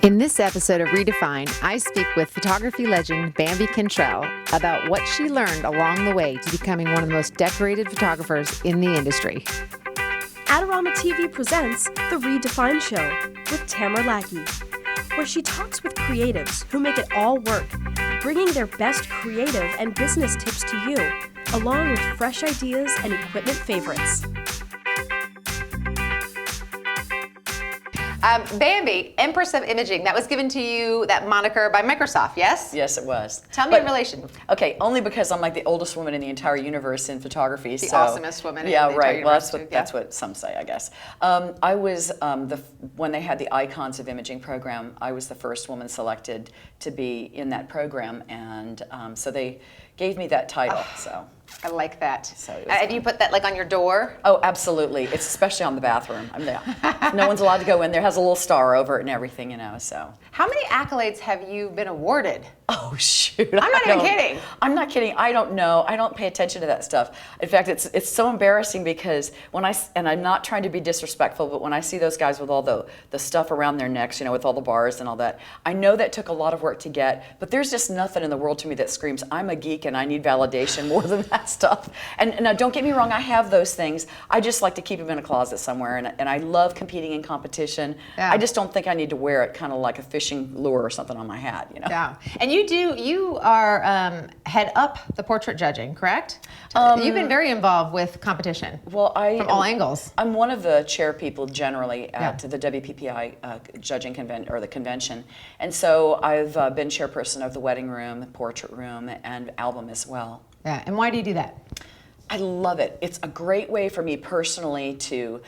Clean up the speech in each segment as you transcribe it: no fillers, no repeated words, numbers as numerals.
In this episode of reDefine, I speak with photography legend Bambi Cantrell about what she learned along the way to becoming one of the most decorated photographers in the industry. Adorama TV presents The reDefine Show with Tamara Lackey, where she talks with creatives who make it all work, bringing their best creative and business tips to you, along with fresh ideas and equipment favorites. Bambi, Empress of Imaging, that was given to you, that moniker, by Microsoft, yes? Yes, it was. Tell me your relation. Okay, only because I'm like the oldest woman in the entire universe in photography. The awesomest woman in the entire right. Well, universe. that's what some say, I guess. I was, when they had the Icons of Imaging program, I was the first woman selected to be in that program, and so they gave me that title, so. I like that. So have you put that like on your door? Oh, absolutely. It's especially on the bathroom. I mean, no one's allowed to go in there. It has a little star over it and everything, you know, so. How many accolades have you been awarded? Oh, shoot. I'm not even kidding. I'm not kidding. I don't know. I don't pay attention to that stuff. In fact, it's so embarrassing because when and I'm not trying to be disrespectful, but when I see those guys with all the stuff around their necks, you know, with all the bars and all that, I know that took a lot of work to get, but there's just nothing in the world to me that screams, I'm a geek and I need validation more than that stuff. And now, don't get me wrong, I have those things. I just like to keep them in a closet somewhere, and I love competing in competition. Yeah. I just don't think I need to wear it kind of like a fishing lure or something on my hat, you know? Yeah. And you are head up the portrait judging, correct? You've been very involved with competition. Well, from all angles. I'm one of the chair people generally at the WPPI judging convention, and so I've been chairperson of the wedding room, portrait room, and album as well. Yeah. And why do you do that? I love it. It's a great way for me personally to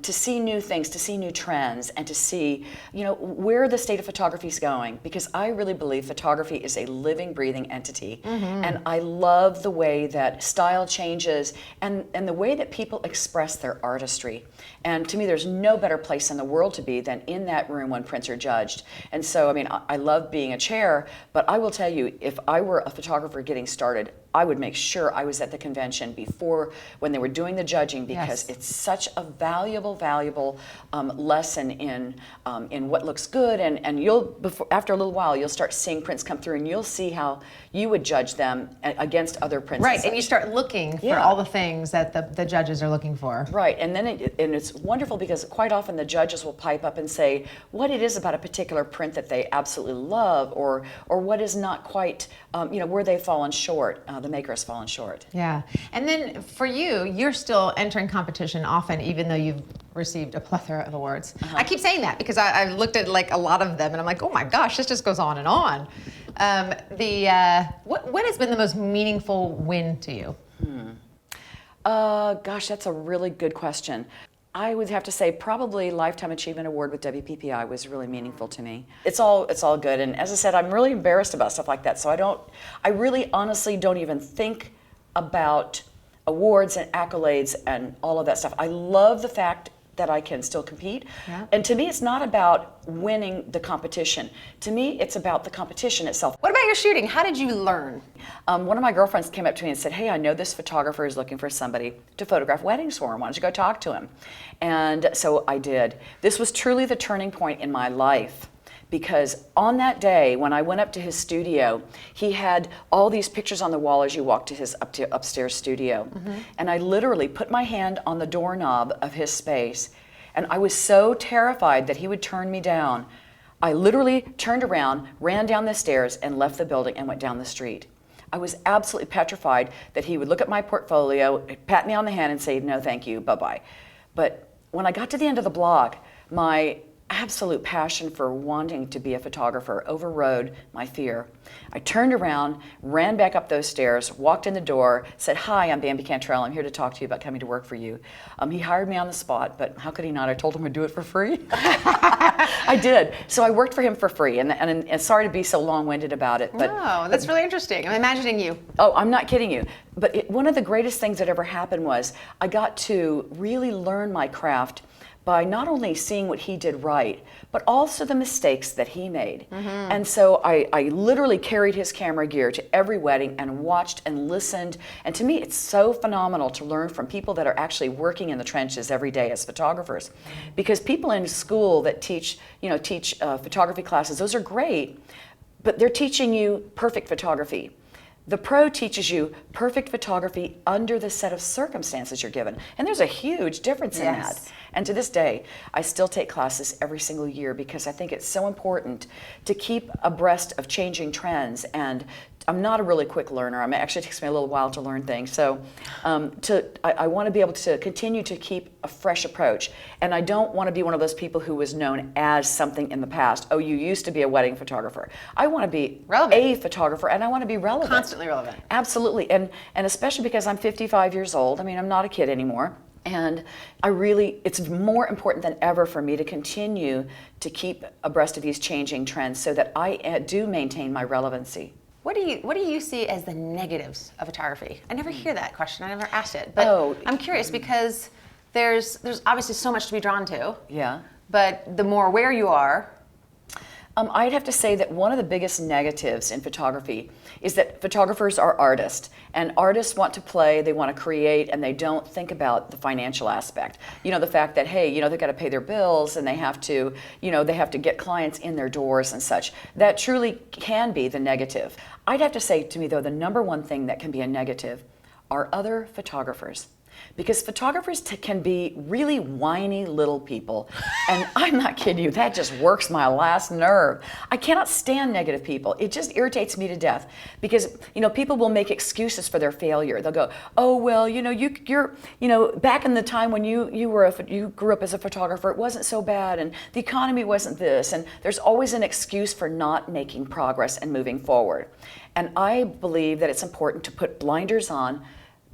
see new things, to see new trends, and to see, you know, where the state of photography is going. Because I really believe photography is a living, breathing entity, and I love the way that style changes and the way that people express their artistry. And to me, there's no better place in the world to be than in that room when prints are judged. And so, I mean, I love being a chair, but I will tell you, if I were a photographer getting started, I would make sure I was at the convention before when they were doing the judging, because it's such a valuable lesson in what looks good, and you'll after a little while you'll start seeing prints come through, and you'll see how you would judge them against other prints. Right, and you start looking for all the things that the judges are looking for. Right, and then it's wonderful because quite often the judges will pipe up and say what it is about a particular print that they absolutely love, or what is not quite, you know, where they've fallen short. The maker has fallen short. Yeah, and then for you, you're still entering competition often, even though you've received a plethora of awards. I keep saying that because I've looked at like a lot of them, and I'm like, oh my gosh, this just goes on and on. What has been the most meaningful win to you? Gosh, that's a really good question. I would have to say probably Lifetime Achievement Award with WPPI was really meaningful to me. It's all good, and as I said, I'm really embarrassed about stuff like that, so I really honestly don't even think about awards and accolades and all of that stuff. I love the fact that I can still compete. Yeah. And to me, it's not about winning the competition. To me, it's about the competition itself. What about your shooting? How did you learn? One of my girlfriends came up to me and said, hey, I know this photographer is looking for somebody to photograph weddings for him. Why don't you go talk to him? And so I did. This was truly the turning point in my life, because on that day when I went up to his studio, he had all these pictures on the wall as you walk to his upstairs studio. And I literally put my hand on the doorknob of his space, and I was so terrified that he would turn me down. I literally turned around, ran down the stairs, and left the building and went down the street. I was absolutely petrified that he would look at my portfolio, pat me on the hand, and say, no, thank you, bye-bye. But when I got to the end of the block, my absolute passion for wanting to be a photographer overrode my fear. I turned around, ran back up those stairs, walked in the door, said, hi, I'm Bambi Cantrell. I'm here to talk to you about coming to work for you. He hired me on the spot, but how could he not? I told him I'd do it for free. I did. So I worked for him for free, and sorry to be so long-winded about it. But no, that's really interesting. I'm imagining you. Oh, I'm not kidding you. But one of the greatest things that ever happened was I got to really learn my craft by not only seeing what he did right, but also the mistakes that he made. And so I literally carried his camera gear to every wedding and watched and listened. And to me, it's so phenomenal to learn from people that are actually working in the trenches every day as photographers. Because people in school that teach photography classes, those are great, but they're teaching you perfect photography. The pro teaches you perfect photography under the set of circumstances you're given. And there's a huge difference in that. And to this day, I still take classes every single year because I think it's so important to keep abreast of changing trends. And I'm not a really quick learner. Actually, it takes me a little while to learn things. So I want to be able to continue to keep a fresh approach. And I don't want to be one of those people who was known as something in the past. Oh, you used to be a wedding photographer. I want to be relevant. A photographer, and I want to be relevant. Constantly relevant. Absolutely. And especially because I'm 55 years old. I mean, I'm not a kid anymore. And it's more important than ever for me to continue to keep abreast of these changing trends so that I do maintain my relevancy. What do you see as the negatives of photography? I never hear that question. I never asked it. But I'm curious because there's obviously so much to be drawn to. Yeah. But the more aware you are, I'd have to say that one of the biggest negatives in photography is that photographers are artists, and artists want to play, they want to create, and they don't think about the financial aspect. The fact that, hey, they've got to pay their bills and they have to get clients in their doors and such. That truly can be the negative. I'd have to say, to me though, the number one thing that can be a negative are other photographers. Because photographers can be really whiny little people. And I'm not kidding you, that just works my last nerve. I cannot stand negative people. It just irritates me to death. Because, people will make excuses for their failure. They'll go, oh, well, you're back in the time when you grew up as a photographer, it wasn't so bad, and the economy wasn't this. And there's always an excuse for not making progress and moving forward. And I believe that it's important to put blinders on,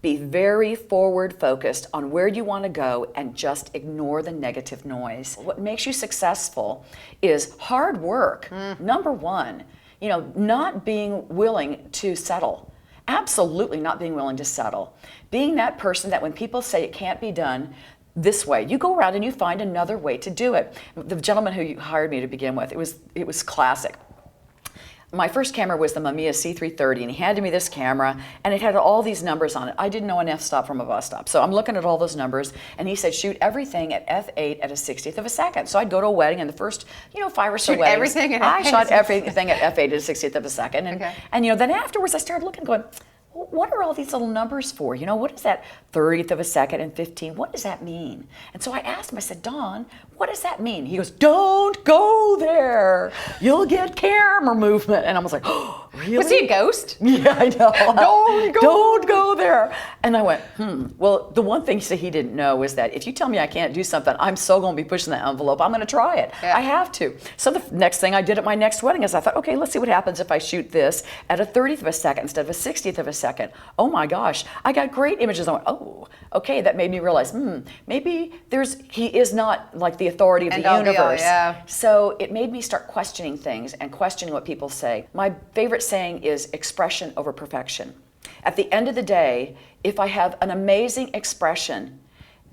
be very forward focused on where you want to go, and just ignore the negative noise. What makes you successful is hard work, number one. Not being willing to settle. Absolutely not being willing to settle. Being that person that when people say it can't be done this way, you go around and you find another way to do it. The gentleman who hired me to begin with, it was classic. My first camera was the Mamiya C330, and he handed me this camera, and it had all these numbers on it. I didn't know an f-stop from a bus stop. So I'm looking at all those numbers, and he said, shoot everything at f8 at a 60th of a second. So I'd go to a wedding, and the first, 5 or so weddings, everything at I shot everything at f8 at a 60th of a second. And, okay. and then afterwards, I started looking, going, what are all these little numbers for? What is that 30th of a second and 15? What does that mean? And so I asked him, I said, Don, what does that mean? He goes, don't go there. You'll get camera movement. And I was like, oh, really? Was he a ghost? Yeah, I know. Don't go there. And I went, Well, the one thing he didn't know was that if you tell me I can't do something, I'm so going to be pushing the envelope. I'm going to try it. Yeah. I have to. So the next thing I did at my next wedding is I thought, okay, let's see what happens if I shoot this at a 30th of a second instead of a 60th of a second. Oh my gosh, I got great images. I went, oh, okay, that made me realize, maybe he is not like the authority of the universe. Yeah. So it made me start questioning things and questioning what people say. My favorite saying is expression over perfection. At the end of the day, if I have an amazing expression,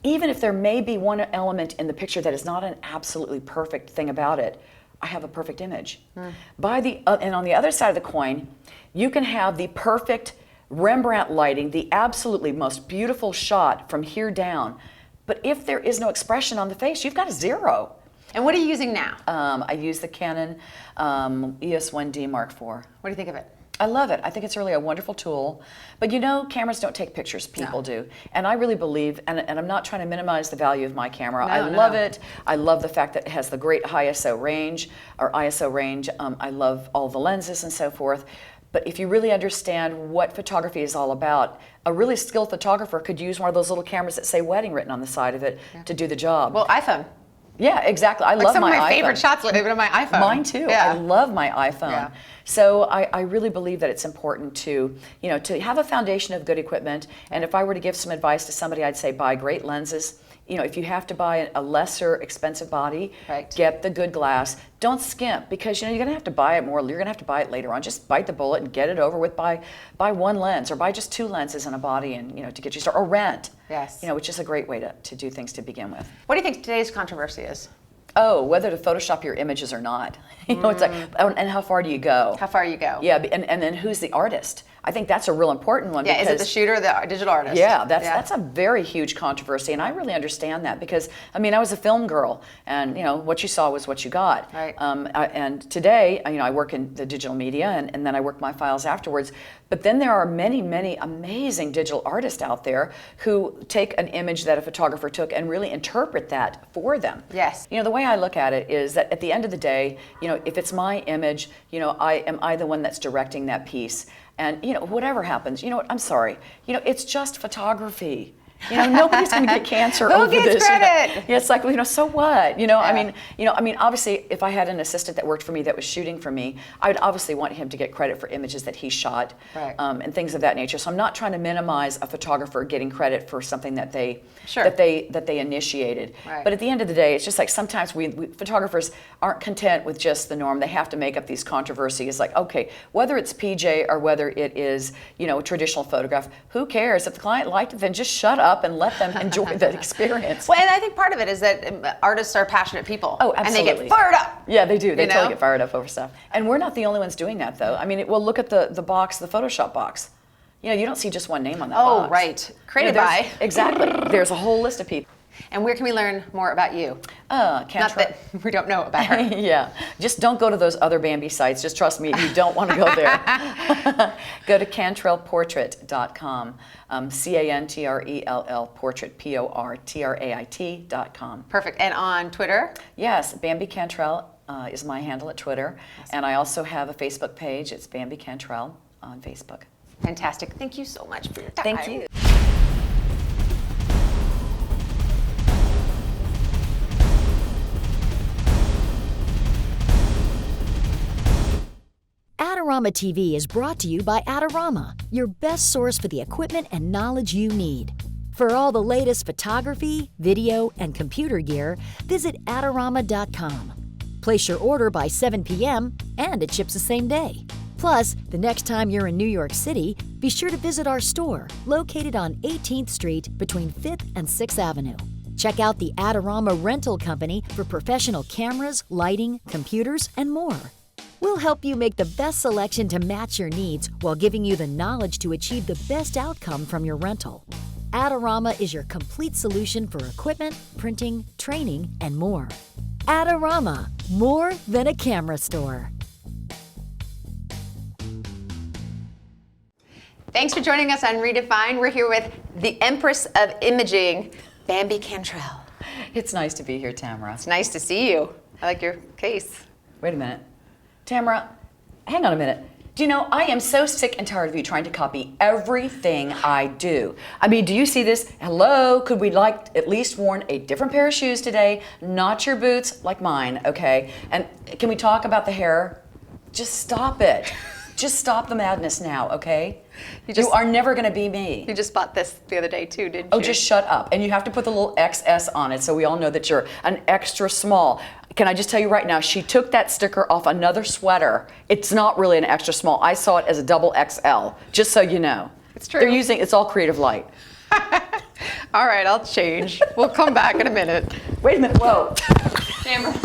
even if there may be one element in the picture that is not an absolutely perfect thing about it, I have a perfect image. And on the other side of the coin, you can have the perfect Rembrandt lighting, the absolutely most beautiful shot from here down. But if there is no expression on the face, you've got a zero. And what are you using now? I use the Canon EOS1D Mark IV. What do you think of it? I love it. I think it's really a wonderful tool. But cameras don't take pictures, people do. And I really believe, and I'm not trying to minimize the value of my camera. I love it. I love the fact that it has the great high ISO range. I love all the lenses and so forth. But if you really understand what photography is all about, a really skilled photographer could use one of those little cameras that say wedding written on the side of it to do the job. Well, iPhone. Yeah, exactly. I love my iPhone. Some of my favorite shots are on my iPhone. Mine too. Yeah. I love my iPhone. Yeah. So I really believe that it's important to have a foundation of good equipment. And if I were to give some advice to somebody, I'd say buy great lenses. if you have to buy a lesser expensive body, Right. get the good glass. Don't skimp, because you're gonna have to buy it more. You're gonna have to buy it later on. Just bite the bullet and get it over with. Buy one lens, or buy just 2 lenses in a body, and to get you started, or rent. Yes. Which is a great way to do things to begin with. What do you think today's controversy is? Oh, whether to Photoshop your images or not. It's like, and how far do you go? How far you go? Yeah, and then who's the artist? I think that's a real important one. Yeah, is it because the shooter or the digital artist? Yeah, that's a very huge controversy, and I really understand that, because I was a film girl, and what you saw was what you got. Right. And today, I work in the digital media, and then I work my files afterwards. But then there are many, many amazing digital artists out there who take an image that a photographer took and really interpret that for them. Yes. The way I look at it is that at the end of the day, if it's my image, am I the one that's directing that piece? And whatever happens, I'm sorry, it's just photography. Nobody's going to get cancer over Who gets this. credit? Yeah, it's like, so what? Obviously, if I had an assistant that worked for me that was shooting for me, I would obviously want him to get credit for images that he shot, Right. And things of that nature. So I'm not trying to minimize a photographer getting credit for something that they Sure. that they initiated. Right. But at the end of the day, it's just like sometimes we photographers aren't content with just the norm. They have to make up these controversies. Like, okay, whether it's PJ or whether it is a traditional photograph, who cares? If the client liked it, then just shut up and let them enjoy that experience. Well, and I think part of it is that artists are passionate people. Oh, And they absolutely. get fired up. Yeah, they do. They You totally know? get fired up over stuff. And we're not the only ones doing that, though. Well, look at the box, the Photoshop box. You don't see just one name on that box. Oh, right. Created there's- by. Exactly. There's a whole list of people. And where can we learn more about you? Not Cantrell. that we don't know about her. Yeah, just don't go to those other Bambi sites. Just trust me, you don't want to go there. Go to cantrellportrait.com, CANTRELL portrait, PORTRAIT.com. Perfect. And on Twitter? Yes, Bambi Cantrell is my handle at Twitter. Awesome. And I also have a Facebook page. It's Bambi Cantrell on Facebook. Fantastic. Thank you so much for your time. Thank you. Adorama TV is brought to you by Adorama, your best source for the equipment and knowledge you need. For all the latest photography, video, and computer gear, visit Adorama.com. Place your order by 7 p.m. and it ships the same day. Plus, the next time you're in New York City, be sure to visit our store located on 18th Street between 5th and 6th Avenue. Check out the Adorama Rental Company for professional cameras, lighting, computers, and more. We'll help you make the best selection to match your needs while giving you the knowledge to achieve the best outcome from your rental. Adorama is your complete solution for equipment, printing, training, and more. Adorama, more than a camera store. Thanks for joining us on reDefine. We're here with the Empress of Imaging, Bambi Cantrell. It's nice to be here, Tamara. It's nice to see you. I like your case. Wait a minute. Tamara, hang on a minute. Do you know, I am so sick and tired of you trying to copy everything I do. Do you see this? Hello, could we at least worn a different pair of shoes today? Not your boots like mine, okay? And can we talk about the hair? Just stop it. Just stop the madness now, okay? You are never gonna be me. You just bought this the other day too, didn't you? Oh, just shut up. And you have to put the little XS on it so we all know that you're an extra small. Can I just tell you right now, she took that sticker off another sweater. It's not really an extra small. I saw it as a double XL, just so you know. It's true. It's all Creative Light. All right, I'll change. We'll come back in a minute. Wait a minute, whoa. Tamara.